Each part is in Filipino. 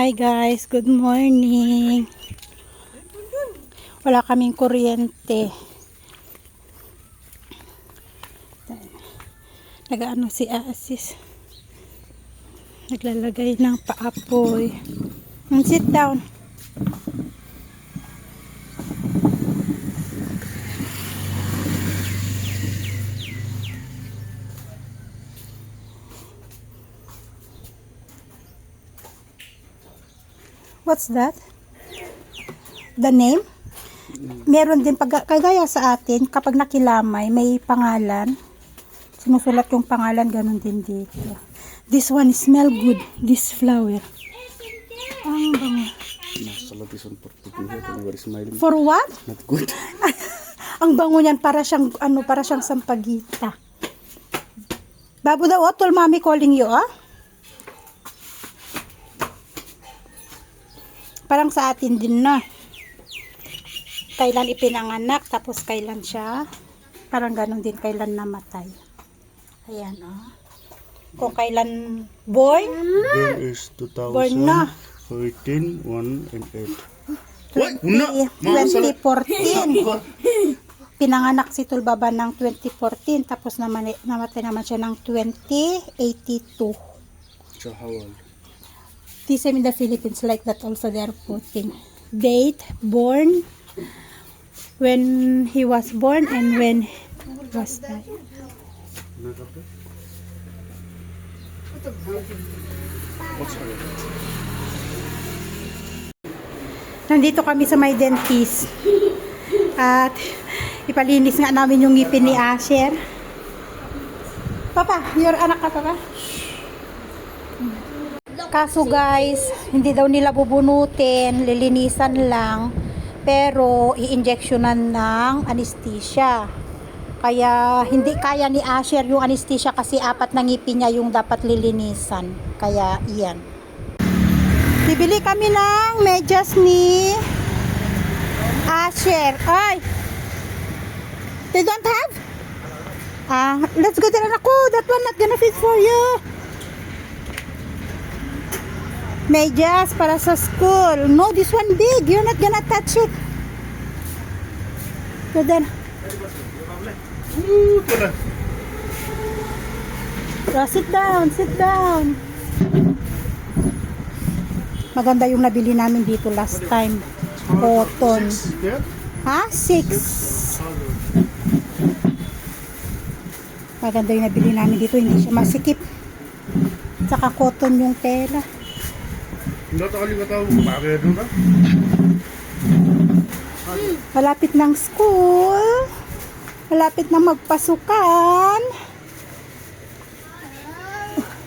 Hi guys, good morning. Wala kaming kuryente. Nag-ano si Asis. Naglalagay ng paapoy. Sit down. What's that? The name? Meron din kagaya sa atin, kapag nakilamay, may pangalan. Sinusulat yung pangalan, ganun din dito. This one smell good, this flower. Ang bango. For what? Not good. Ang bango niyan, para siyang sampagita. Babu daw, tol mommy calling you, ah? Parang sa atin din na. Kailan ipinanganak, tapos kailan siya. Parang ganun din, kailan namatay. Ayan, oh. Kung kailan born. Born is 2014, Born na. 1 and 8. 2014. Pinanganak si Tulbaba ng 2014, tapos namatay naman siya ng 2082. So how old? The same in the Philippines, like that also they are putting date, born, when he was born, and when he was died. What's her? Nandito kami sa may dentist. At ipalinis nga namin yung ngipin ni Asher. Papa, your anak ka, Papa? Kaso guys, hindi daw nila bubunutin, lilinisan lang, pero i-injectionan ng anesthesia. Kaya hindi kaya ni Asher yung anesthesia kasi 4 na ngipin niya yung dapat lilinisan. Kaya iyan. Bibili kami ng medyas ni Asher. Ay! They don't have? Let's go there, ako. That one not gonna fit for you. Medyas para sa school. No, this one big. You're not gonna touch it. So then. So, sit down, sit down. Maganda yung nabili namin dito last time. Cotton. Ha? 6. Maganda yung nabili namin dito. Hindi siya masikip. Saka cotton yung tela. Malapit ng school. Malapit na magpasukan.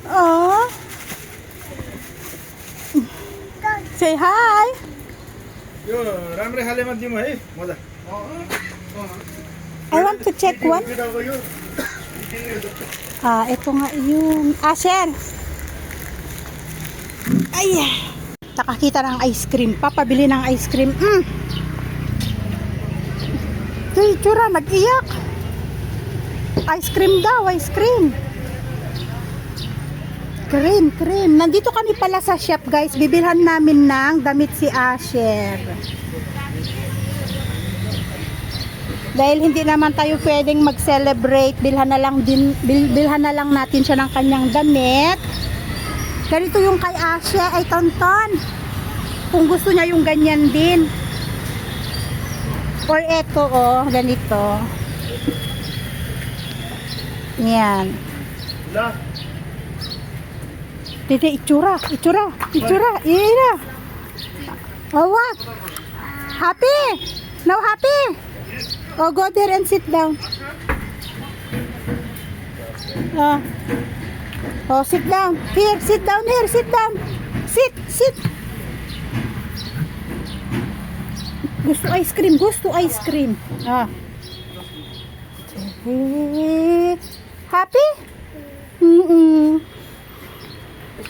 Oh. Say hi. I want to check one. Ito nga yung Asher. Ay. Nakakita ng ice cream. Papabili ng ice cream. Hey, tsura, nag-iyak. Ice cream daw, ice cream. Cream. Nandito kami pala sa shop, guys. Bibilhan namin ng damit si Asher. Dahil hindi naman tayo pwedeng mag-celebrate, bilhan na lang natin siya ng kanyang damit. Ganito yung kay Asher, ay tonton. Kung gusto niya yung ganyan din. Or eto, oh, ganito. Yan. Dede, itsura. Ira. Oh, what? Happy? Now happy? Oh, go there and sit down. Oh, sit down. Here, sit down here. Sit down. Sit. Gusto ice cream. Happy?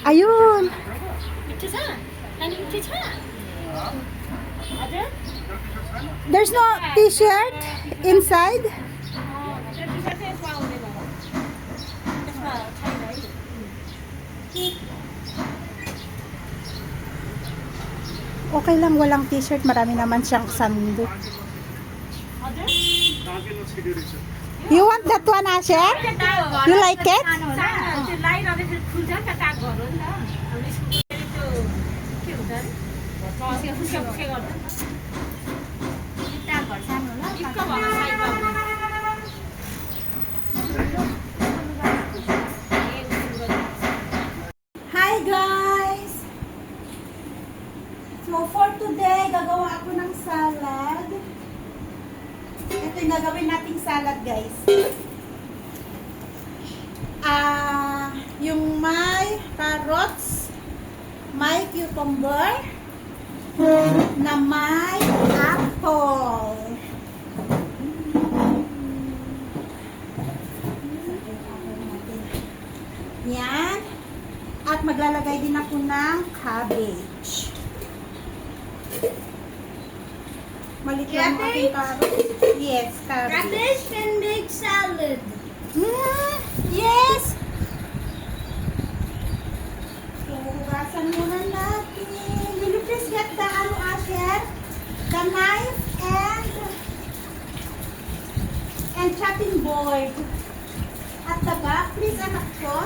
Ayun. There's no t-shirt inside. Okay lang, walang t-shirt. Marami naman siyang sando. You want that one, Asher? You like it? Hi guys! So for today, gagawa ako ng salad. Ito yung gagawin nating salad guys. Yung may carrots, may cucumber, na may apple. Yan. At maglalagay din ako ng cabbage. Malit lang ang ating carrots. Yes, cabbage. Cabbage can make salad. Yes! So, hugasan muna natin. Will you please get the Asher? The knife and chopping board. At the back, please anak ko.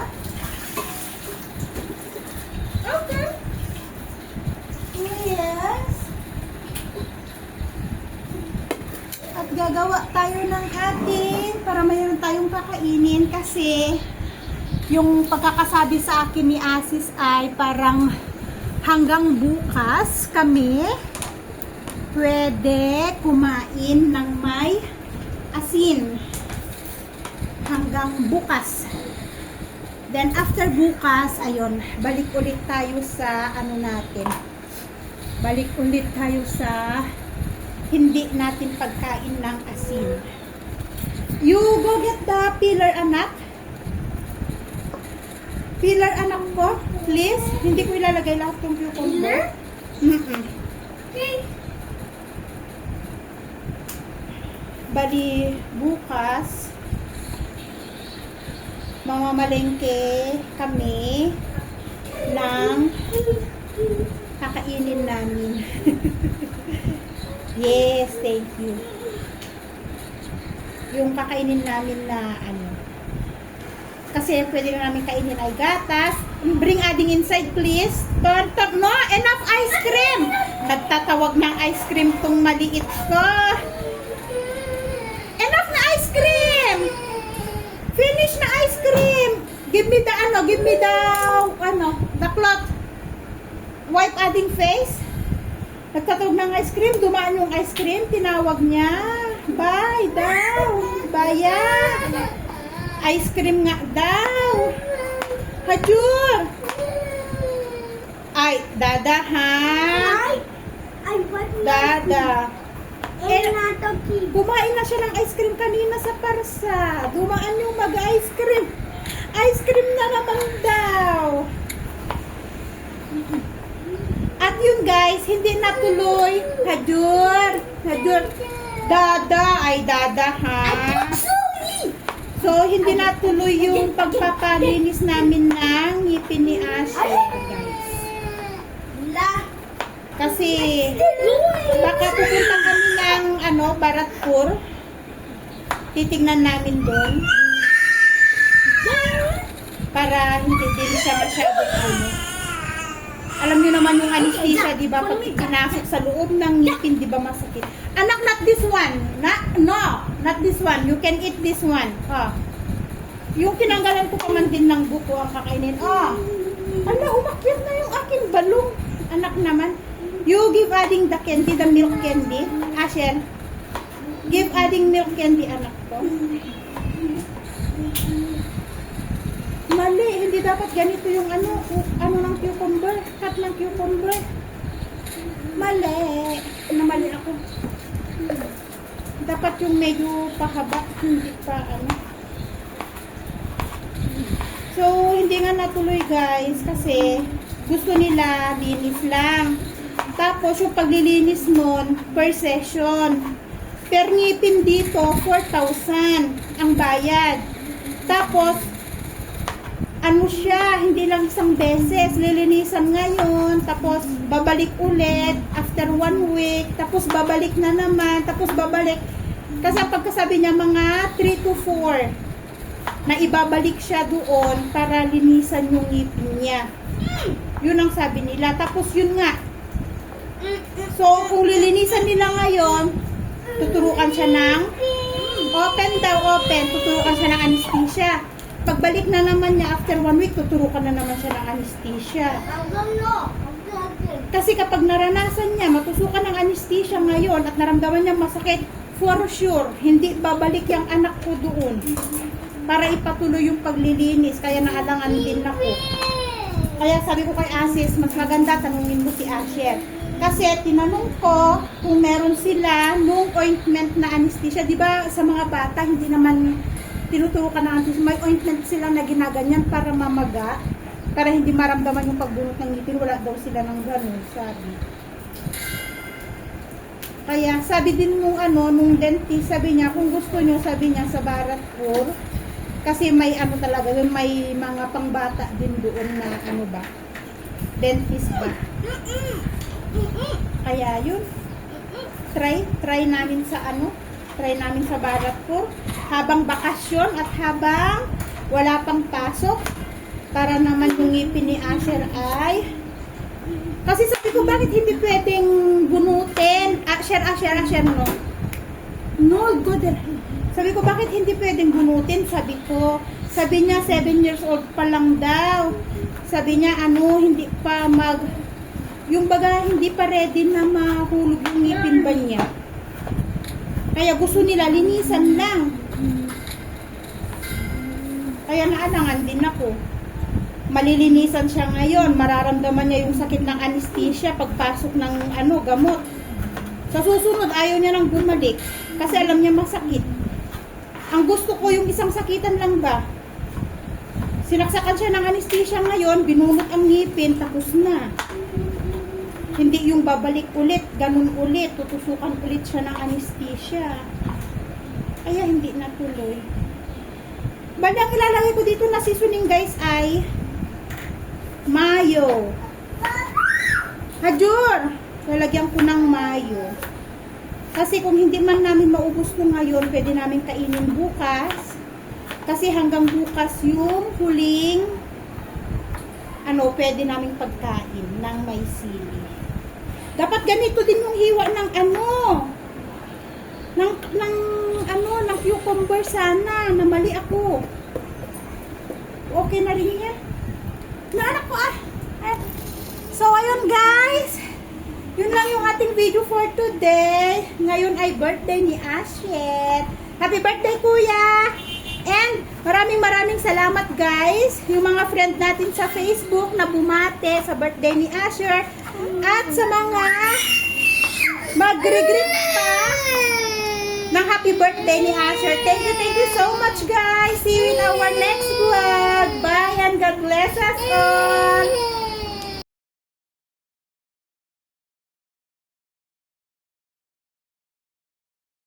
Okay. Yes. At gagawa tayo ng atin para mayroon tayong kakainin kasi yung pagkakasabi sa akin ni Asis ay parang hanggang bukas kami pwede kumain ng may asin. Hanggang bukas. Then after bukas, ayun, balik ulit tayo sa ano natin. Balik ulit tayo sa hindi natin pagkain ng asin. You go get the peeler, anak. Peeler, anak ko, please. Hindi ko ilalagay lahat ng cucumber. Okay. Bali, bukas, mamamalengke kami ng kakainin namin. Yes, thank you. Yung kakainin namin na ano. Kasi pwede na namin kainin ay gatas. Bring adding inside please. No, enough ice cream. Nagtatawag ng ice cream tong maliit ko. Enough na ice cream. Finish na ice cream. Give me the the cloth. Wipe adding face. Nagtatawag ng ice cream, dumaan yung ice cream, tinawag niya. Bye daw. Baya. Ice cream nga daw. Hajur. Ay, dada ha. I want Dada. Toki. Kumain na siya ng ice cream kanina sa parsa. Dumaan yung mag-ice cream. Ice cream na naman daw. At yun guys, hindi natuloy. Hajur. Dada. Ay, dada ha. So, hindi natuloy yung pagpapalinis namin ng ngipin ni Asher, guys. Kasi, baka pupunta kami ng, Baratpur. Titignan namin doon. Para hindi din siya masyadong Alam niyo naman yung anesthesia, di ba? Pag pinasok sa loob ng ngipin, di ba masakit? Anak, not this one. No, not this one. You can eat this one. Yung tinanggalan ko pa man din ng buko ang kakainin. Ala, umakyat na yung aking balong. Anak naman. You give adding the candy, the milk candy. Asher, give adding milk candy, anak ko. Mali, hindi dapat ganito yung ng cucumber. Cut ng cucumber. Mali. Mali ako. Dapat yung medyo pahaba. Hindi pa So, hindi nga natuloy guys. Kasi, gusto nila linis lang. Tapos, yung paglilinis nun, per session. Per ngipin dito, 4,000 ang bayad. Tapos, ano siya, hindi lang isang beses, lilinisan ngayon, tapos babalik ulit after 1 week, tapos babalik na naman, tapos babalik. Kasi pagkasabi niya mga 3 to 4 na ibabalik siya doon para linisan yung ngipin niya. Yun ang sabi nila. Tapos yun nga. So, kung lilinisan nila ngayon, tuturukan siya ng open, tuturukan siya ng anesthesia. Pagbalik na naman niya after 1 week, tuturukan na naman siya ng anesthesia. Kasi kapag naranasan niya, matusukan ng anesthesia ngayon at naramdaman niya masakit, for sure, hindi babalik yung anak ko doon para ipatuloy yung paglilinis. Kaya naalangan din ako. Kaya sabi ko kay Asis, mas maganda tanungin mo si Asher. Kasi tinanong ko kung meron sila nung ointment na anesthesia. Di ba sa mga bata, hindi naman tinuturukan ng anesthesia. May ointment sila na ginaganyan para mamaga, para hindi maramdaman yung pagbunot ng ngipin. Wala daw sila ng ganun, sabi. Kaya sabi din nung nung dentist, sabi niya, kung gusto niyo, sabi niya sa Baratpur, kasi may talaga, may mga pangbata din doon na dentist ba. Kaya yun, try namin sa Baratpur habang bakasyon at habang wala pang pasok para naman yung ngipin ni Asher ay, kasi sabi ko bakit hindi pwedeng bunutin. Asher, no, good. Sabi ko bakit hindi pwedeng bunutin, sabi ko. Sabi niya 7 years old pa lang daw. Sabi niya hindi pa yung baga hindi pa ready na mahulog yung ngipin ba niya. Kaya gusto nila linisan lang. Kaya naalangan din ako. Malilinisan siya ngayon, mararamdaman niya yung sakit ng anesthesia pagpasok ng gamot. Sa susunod ayaw niya nang bumalik kasi alam niya masakit. Ang gusto ko yung isang sakitan lang ba. Sinaksakan siya ng anesthesia ngayon, binunot ang ngipin, tapos na. Hindi yung babalik ulit, ganun ulit, tutusukan ulit siya ng anesthesia. Kaya hindi natuloy. Bali, ang ilalagay ko dito na seasoning guys ay mayo. Hajur! Lalagyan ko ng mayo. Kasi kung hindi man namin maubos ko ngayon, pwede namin kainin bukas. Kasi hanggang bukas yung huling pwede namin pagkain ng may sili. Dapat ganito din yung hiwa ng ng cucumber sana, na mali ako. Okay na rin yan. Naanak ko So, ayun guys. Yun lang yung ating video for today. Ngayon ay birthday ni Asher. Happy birthday, kuya! And maraming salamat guys. Yung mga friend natin sa Facebook na bumate sa birthday ni Asher. At sa mga mag-greet pa ng happy birthday ni Asher. Thank you so much guys. See you in our next vlog. Bye and God bless us all.